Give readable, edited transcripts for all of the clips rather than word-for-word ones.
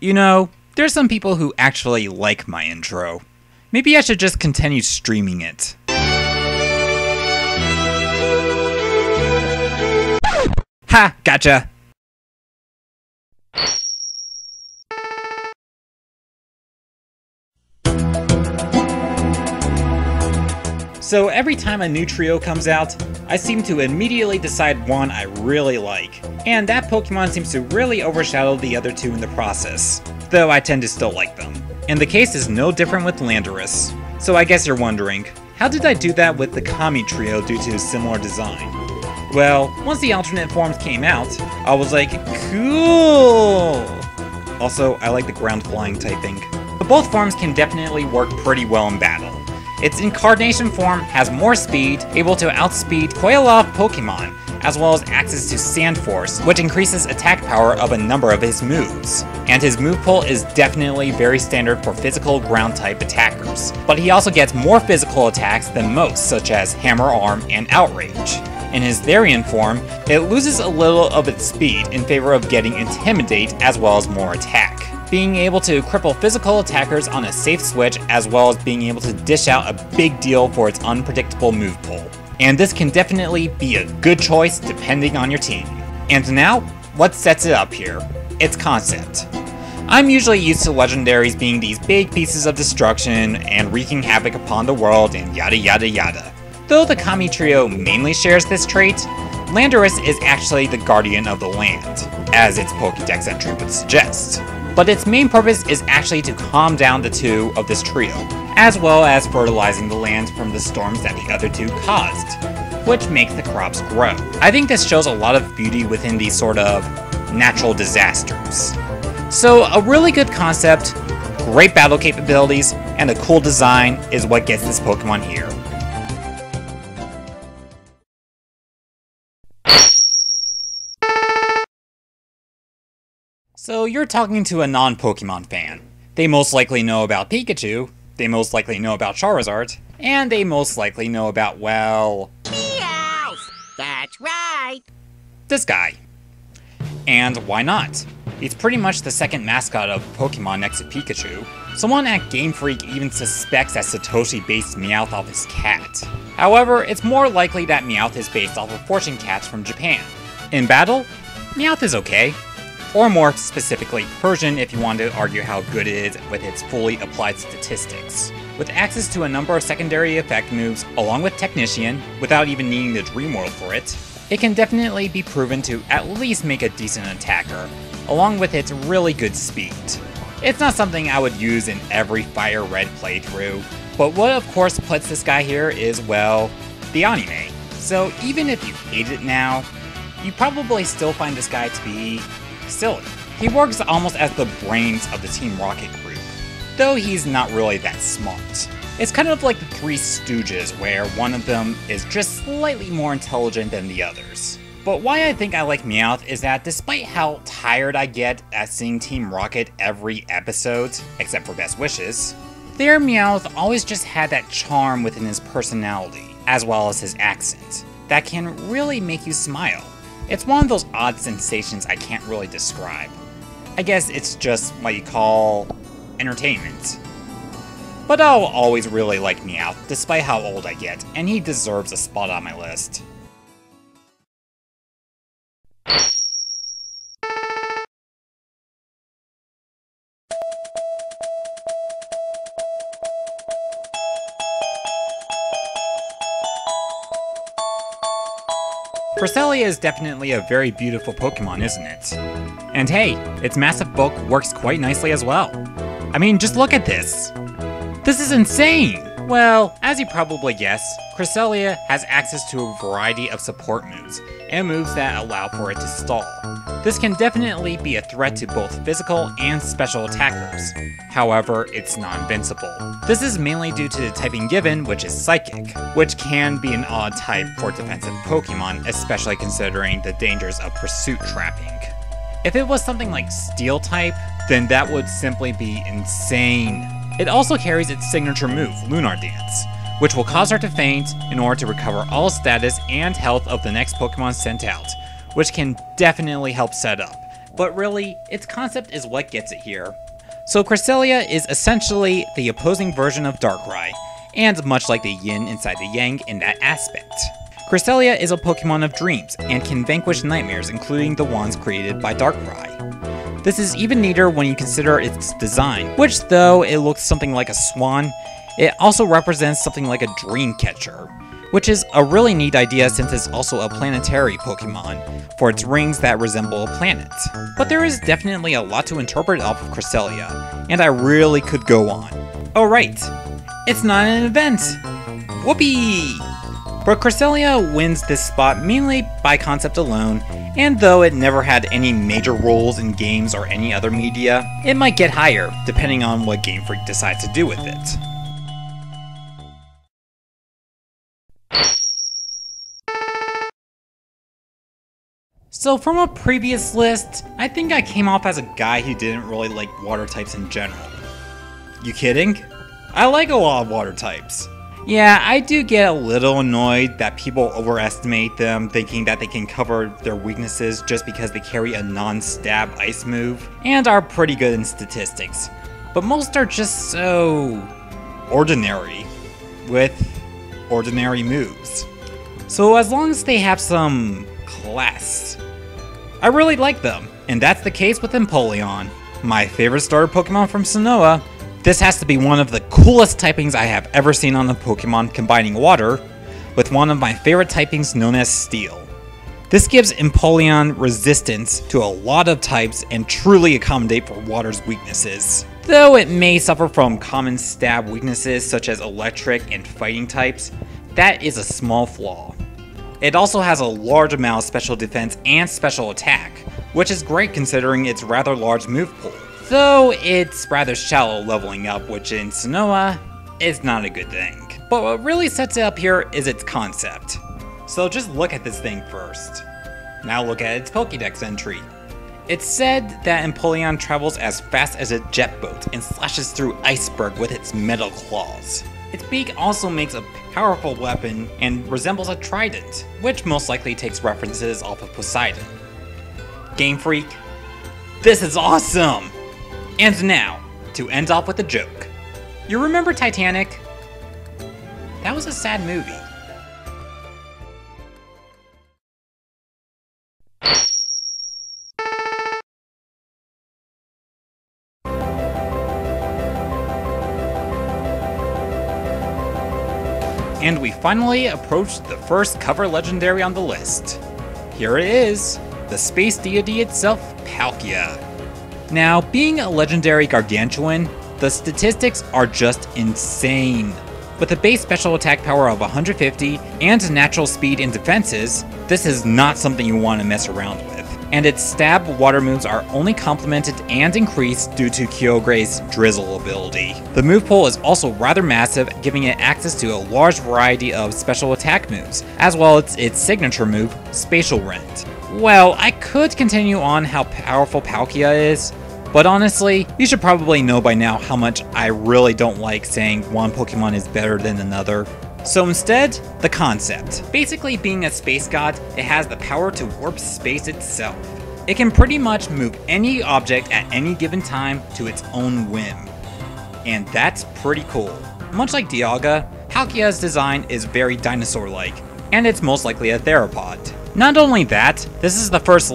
You know, there's some people who actually like my intro. Maybe I should just continue streaming it. Ha! Gotcha! So every time a new trio comes out, I seem to immediately decide one I really like, and that Pokemon seems to really overshadow the other two in the process, though I tend to still like them. And the case is no different with Landorus. So I guess you're wondering, how did I do that with the Kami trio due to similar design? Well, once the alternate forms came out, I was like, cool! Also, I like the ground flying typing. But both forms can definitely work pretty well in battle. Its Incarnation form has more speed, able to outspeed quite a lot of Pokemon, as well as access to Sand Force, which increases attack power of a number of his moves. And his move pool is definitely very standard for physical ground type attackers, but he also gets more physical attacks than most, such as Hammer Arm and Outrage. In his Therian form, it loses a little of its speed in favor of getting Intimidate as well as more attack, being able to cripple physical attackers on a safe switch as well as being able to dish out a big deal for its unpredictable move pool. And this can definitely be a good choice depending on your team. And now, what sets it up here? Its concept. I'm usually used to legendaries being these big pieces of destruction and wreaking havoc upon the world and yada yada yada. Though the Kami trio mainly shares this trait, Landorus is actually the guardian of the land, as its Pokédex entry would suggest. But its main purpose is actually to calm down the two of this trio, as well as fertilizing the land from the storms that the other two caused, which makes the crops grow. I think this shows a lot of beauty within these sort of natural disasters. So a really good concept, great battle capabilities, and a cool design is what gets this Pokemon here. So you're talking to a non-Pokemon fan. They most likely know about Pikachu, they most likely know about Charizard, and they most likely know about, well... Meowth! That's right! This guy. And why not? He's pretty much the second mascot of Pokemon next to Pikachu. Someone at Game Freak even suspects that Satoshi based Meowth off his cat. However, it's more likely that Meowth is based off of fortune cats from Japan. In battle, Meowth is okay. Or more specifically, Persian if you want to argue how good it is with its fully applied statistics. With access to a number of secondary effect moves, along with Technician, without even needing the Dream World for it, it can definitely be proven to at least make a decent attacker, along with its really good speed. It's not something I would use in every Fire Red playthrough, but what of course puts this guy here is, well, the anime. So even if you hate it now, you probably still find this guy to be silly. He works almost as the brains of the Team Rocket group, though he's not really that smart. It's kind of like the Three Stooges, where one of them is just slightly more intelligent than the others. But why I think I like Meowth is that despite how tired I get at seeing Team Rocket every episode, except for Best Wishes, their Meowth always just had that charm within his personality, as well as his accent, that can really make you smile. It's one of those odd sensations I can't really describe. I guess it's just what you call entertainment. But I'll always really like Meowth, despite how old I get, and he deserves a spot on my list. Cresselia is definitely a very beautiful Pokemon, isn't it? And hey, its massive bulk works quite nicely as well. I mean, just look at this! This is insane! Well, as you probably guessed, Cresselia has access to a variety of support moves, and moves that allow for it to stall. This can definitely be a threat to both physical and special attackers. However, it's not invincible. This is mainly due to the typing given, which is Psychic, which can be an odd type for defensive Pokemon, especially considering the dangers of pursuit trapping. If it was something like Steel type, then that would simply be insane. It also carries its signature move, Lunar Dance, which will cause her to faint in order to recover all status and health of the next Pokemon sent out, which can definitely help set up, but really, its concept is what gets it here. So Cresselia is essentially the opposing version of Darkrai, and much like the yin inside the yang in that aspect. Cresselia is a Pokemon of dreams, and can vanquish nightmares, including the ones created by Darkrai. This is even neater when you consider its design, which though it looks something like a swan, it also represents something like a dream catcher, which is a really neat idea since it's also a planetary Pokemon, for its rings that resemble a planet. But there is definitely a lot to interpret off of Cresselia, and I really could go on. Oh right, it's not an event! Whoopee! But Cresselia wins this spot mainly by concept alone, and though it never had any major roles in games or any other media, it might get higher, depending on what Game Freak decides to do with it. So from a previous list, I think I came off as a guy who didn't really like water types in general. You kidding? I like a lot of water types. Yeah, I do get a little annoyed that people overestimate them, thinking that they can cover their weaknesses just because they carry a non-stab ice move, and are pretty good in statistics. But most are just so ordinary, with ordinary moves. So as long as they have some class, I really like them, and that's the case with Empoleon, my favorite starter Pokemon from Sinnoh. This has to be one of the coolest typings I have ever seen on a Pokemon combining water with one of my favorite typings known as Steel. This gives Empoleon resistance to a lot of types and truly accommodate for water's weaknesses. Though it may suffer from common stab weaknesses such as electric and fighting types, that is a small flaw. It also has a large amount of special defense and special attack, which is great considering its rather large move pool. Though it's rather shallow leveling up, which in Sinnoh is not a good thing. But what really sets it up here is its concept. So just look at this thing first. Now look at its Pokédex entry. It's said that Empoleon travels as fast as a jet boat and slashes through iceberg with its metal claws. Its beak also makes a powerful weapon and resembles a trident, which most likely takes references off of Poseidon. Game Freak, this is awesome! And now, to end off with a joke. You remember Titanic? That was a sad movie. And we finally approached the first cover legendary on the list. Here it is, the space deity itself, Palkia. Now, being a legendary gargantuan, the statistics are just insane. With a base special attack power of 150 and natural speed and defenses, this is not something you want to mess around with. And its stab water moves are only complemented and increased due to Kyogre's Drizzle ability. The move pool is also rather massive, giving it access to a large variety of special attack moves, as well as its signature move, Spatial Rent. Well, I could continue on how powerful Palkia is, but honestly, you should probably know by now how much I really don't like saying one Pokemon is better than another. So instead, the concept. Basically being a space god, it has the power to warp space itself. It can pretty much move any object at any given time to its own whim. And that's pretty cool. Much like Dialga, Palkia's design is very dinosaur-like, and it's most likely a theropod. Not only that, this is the first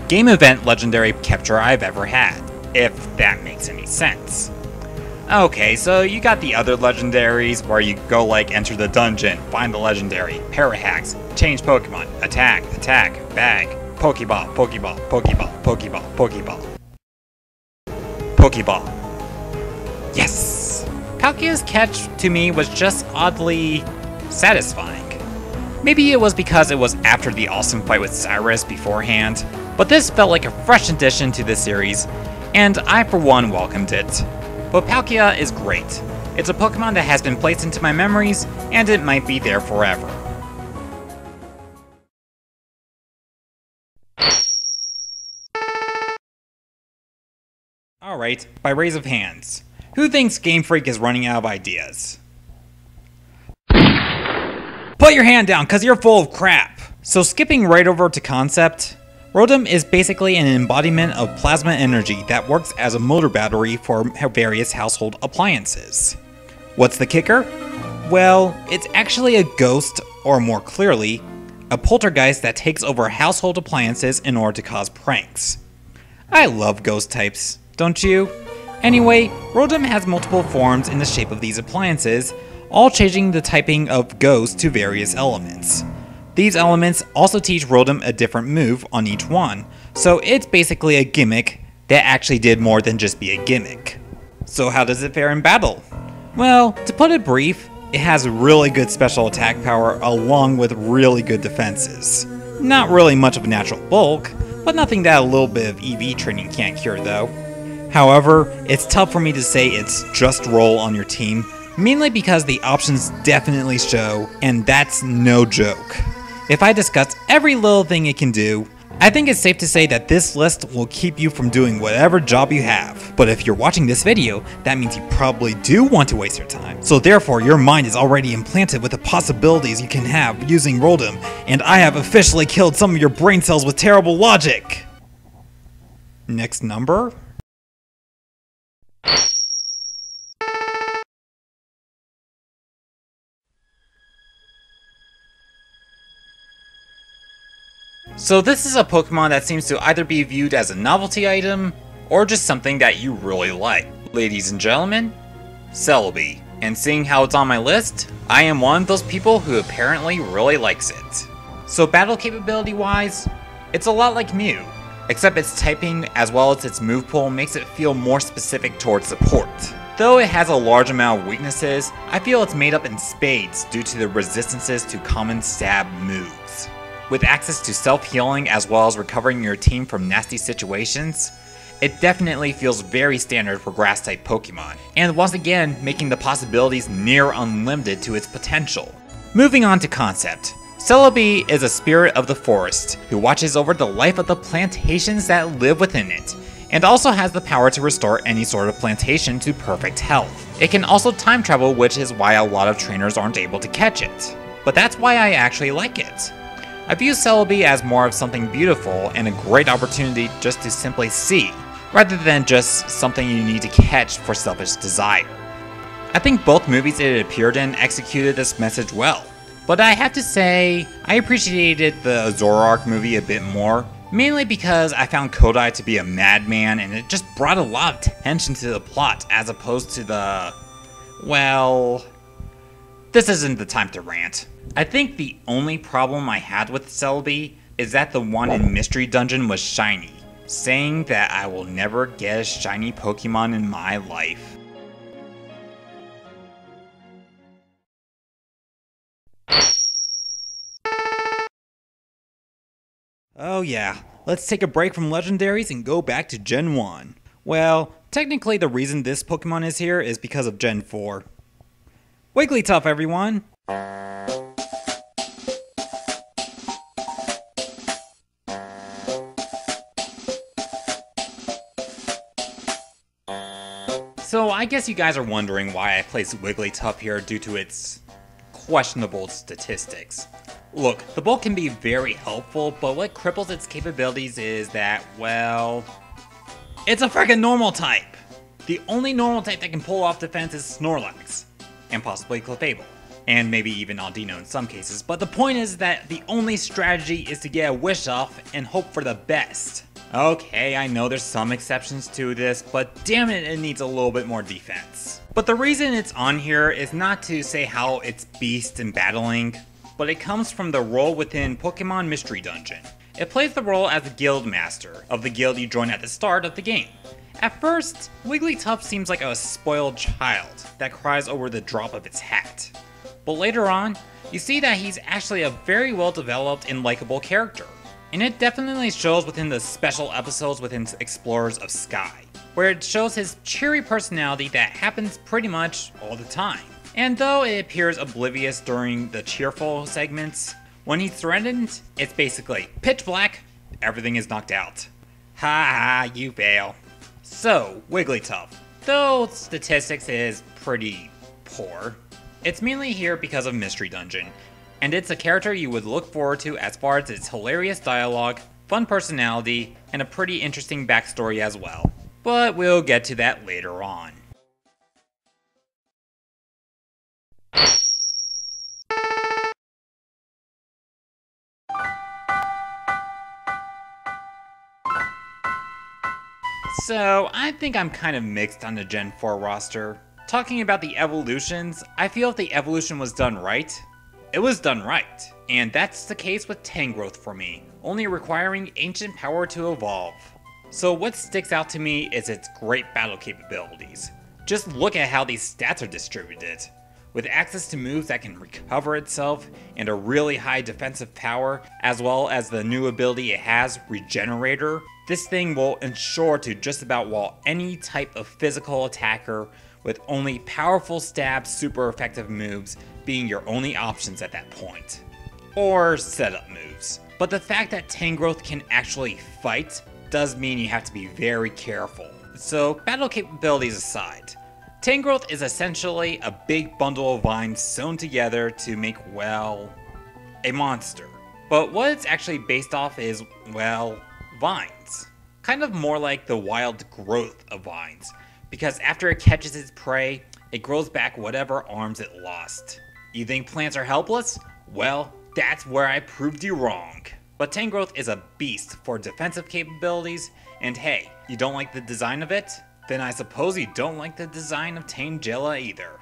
game event legendary capture I've ever had, if that makes any sense. Okay, so you got the other legendaries where you go like enter the dungeon, find the legendary, parahacks, change Pokemon, attack, bag, Pokeball, Pokeball, Pokeball, Pokeball, Pokeball. Pokeball. Yes! Palkia's catch to me was just oddly satisfying. Maybe it was because it was after the awesome fight with Cyrus beforehand, but this felt like a fresh addition to the series, and I for one welcomed it. But Palkia is great. It's a Pokemon that has been placed into my memories, and it might be there forever. Alright, by raise of hands, who thinks Game Freak is running out of ideas? Put your hand down, cause you're full of crap! So skipping right over to concept, Rotom is basically an embodiment of plasma energy that works as a motor battery for various household appliances. What's the kicker? Well, it's actually a ghost, or more clearly, a poltergeist that takes over household appliances in order to cause pranks. I love ghost types, don't you? Anyway, Rotom has multiple forms in the shape of these appliances, all changing the typing of ghost to various elements. These elements also teach Rotom a different move on each one, so it's basically a gimmick that actually did more than just be a gimmick. So how does it fare in battle? Well, to put it brief, it has really good special attack power along with really good defenses. Not really much of a natural bulk, but nothing that a little bit of EV training can't cure though. However, it's tough for me to say it's just roll on your team, mainly because the options definitely show, and that's no joke. If I discuss every little thing it can do, I think it's safe to say that this list will keep you from doing whatever job you have. But if you're watching this video, that means you probably do want to waste your time. So therefore, your mind is already implanted with the possibilities you can have using Rotom, and I have officially killed some of your brain cells with terrible logic. Next number? So this is a Pokemon that seems to either be viewed as a novelty item, or just something that you really like. Ladies and gentlemen, Celebi. And seeing how it's on my list, I am one of those people who apparently really likes it. So battle capability wise, it's a lot like Mew, except its typing as well as its move pool makes it feel more specific towards support. Though it has a large amount of weaknesses, I feel it's made up in spades due to the resistances to common stab moves. With access to self-healing as well as recovering your team from nasty situations, it definitely feels very standard for grass-type Pokemon, and once again making the possibilities near unlimited to its potential. Moving on to concept. Celebi is a spirit of the forest who watches over the life of the plantations that live within it, and also has the power to restore any sort of plantation to perfect health. It can also time travel, which is why a lot of trainers aren't able to catch it. But that's why I actually like it. I view Celebi as more of something beautiful and a great opportunity just to simply see, rather than just something you need to catch for selfish desire. I think both movies it appeared in executed this message well, but I have to say, I appreciated the Zoroark movie a bit more, mainly because I found Kodai to be a madman and it just brought a lot of tension to the plot as opposed to the... well... this isn't the time to rant. I think the only problem I had with Celebi is that the one in Mystery Dungeon was shiny, saying that I will never get a shiny Pokemon in my life. Oh yeah, let's take a break from legendaries and go back to Gen 1. Well, technically the reason this Pokemon is here is because of Gen 4. Wigglytuff, everyone! So I guess you guys are wondering why I placed Wigglytuff here due to its questionable statistics. Look, the bulk can be very helpful, but what cripples its capabilities is that, well, it's a freaking normal type! The only normal type that can pull off defense is Snorlax, and possibly Clefable, and maybe even Audino in some cases, but the point is that the only strategy is to get a wish off and hope for the best. Okay, I know there's some exceptions to this, but damn it, it needs a little bit more defense. But the reason it's on here is not to say how it's beast in battling, but it comes from the role within Pokemon Mystery Dungeon. It plays the role as the guild master of the guild you join at the start of the game. At first, Wigglytuff seems like a spoiled child that cries over the drop of its hat. But later on, you see that he's actually a very well developed and likable character. And it definitely shows within the special episodes within Explorers of Sky, where it shows his cheery personality that happens pretty much all the time. And though it appears oblivious during the cheerful segments, when he's threatened, it's basically pitch black, everything is knocked out. Ha ha, you fail. So, Wigglytuff, though its statistics is pretty poor, it's mainly here because of Mystery Dungeon, and it's a character you would look forward to as far as its hilarious dialogue, fun personality, and a pretty interesting backstory as well. But we'll get to that later on. So, I think I'm kind of mixed on the Gen 4 roster. Talking about the evolutions, I feel if the evolution was done right, it was done right. And that's the case with Tangrowth for me, only requiring ancient power to evolve. So what sticks out to me is its great battle capabilities. Just look at how these stats are distributed. With access to moves that can recover itself, and a really high defensive power, as well as the new ability it has, Regenerator, this thing will ensure to just about wall any type of physical attacker, with only powerful stab super effective moves being your only options at that point. Or setup moves. But the fact that Tangrowth can actually fight does mean you have to be very careful. So battle capabilities aside, Tangrowth is essentially a big bundle of vines sewn together to make, well, a monster. But what it's actually based off is, well, vines. Kind of more like the wild growth of vines, because after it catches its prey, it grows back whatever arms it lost. You think plants are helpless? Well, that's where I proved you wrong. But Tangrowth is a beast for defensive capabilities, and hey, you don't like the design of it? Then I suppose you don't like the design of Tangela either.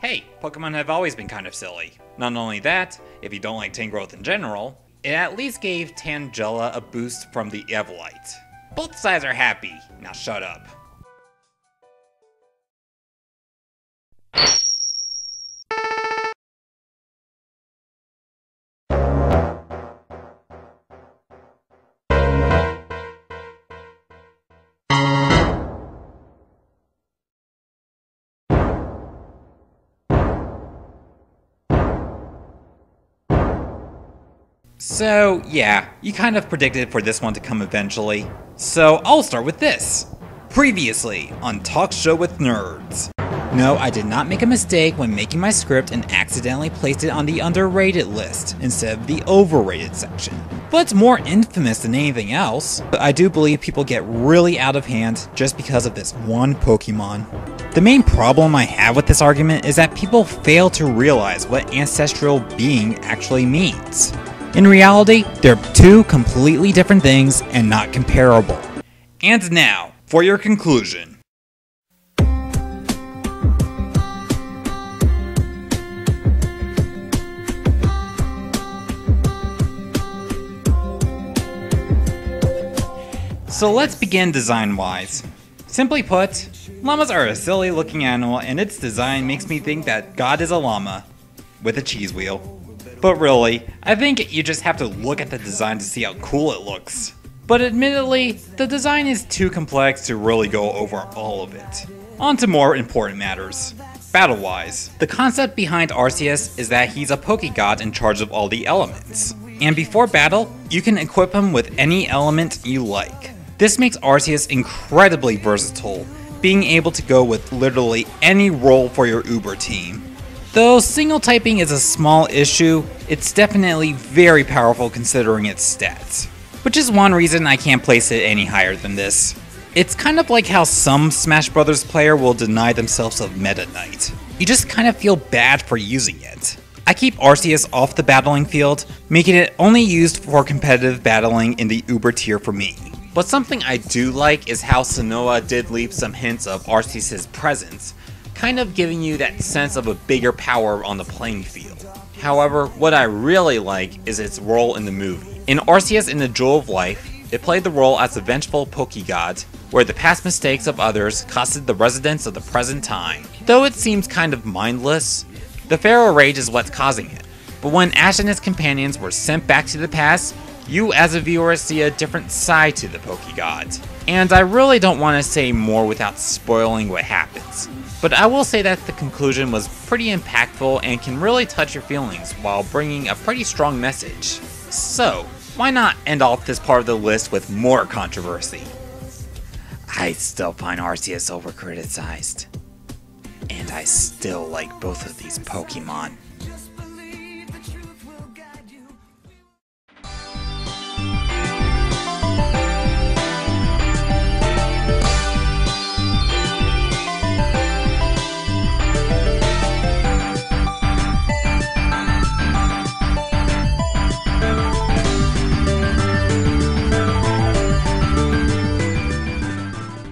Hey, Pokemon have always been kind of silly. Not only that, if you don't like Tangrowth in general, it at least gave Tangela a boost from the Evolite. Both sides are happy, now shut up. So yeah, you kind of predicted for this one to come eventually. So I'll start with this. Previously on Talk Show with Nerds. No, I did not make a mistake when making my script and accidentally placed it on the underrated list instead of the overrated section. But more infamous than anything else, I do believe people get really out of hand just because of this one Pokemon. The main problem I have with this argument is that people fail to realize what ancestral being actually means. In reality, they're two completely different things and not comparable. And now, for your conclusion. So let's begin design-wise. Simply put, llamas are a silly looking animal and its design makes me think that God is a llama with a cheese wheel. But really, I think you just have to look at the design to see how cool it looks. But admittedly, the design is too complex to really go over all of it. On to more important matters. Battle-wise, the concept behind Arceus is that he's a Pokegod in charge of all the elements. And before battle, you can equip him with any element you like. This makes Arceus incredibly versatile, being able to go with literally any role for your Uber team. Though single typing is a small issue, it's definitely very powerful considering its stats. Which is one reason I can't place it any higher than this. It's kind of like how some Smash Bros. Player will deny themselves of Meta Knight. You just kind of feel bad for using it. I keep Arceus off the battling field, making it only used for competitive battling in the Uber tier for me. But something I do like is how Sonoa did leave some hints of Arceus' presence, kind of giving you that sense of a bigger power on the playing field. However, what I really like is its role in the movie. In Arceus in the Jewel of Life, it played the role as a vengeful Pokegod, where the past mistakes of others costed the residents of the present time. Though it seems kind of mindless, the Pharaoh Rage is what's causing it. But when Ash and his companions were sent back to the past, you as a viewer see a different side to the Pokegod. And I really don't want to say more without spoiling what happens. But I will say that the conclusion was pretty impactful and can really touch your feelings while bringing a pretty strong message. So, why not end off this part of the list with more controversy? I still find Arceus overcriticized. And I still like both of these Pokemon.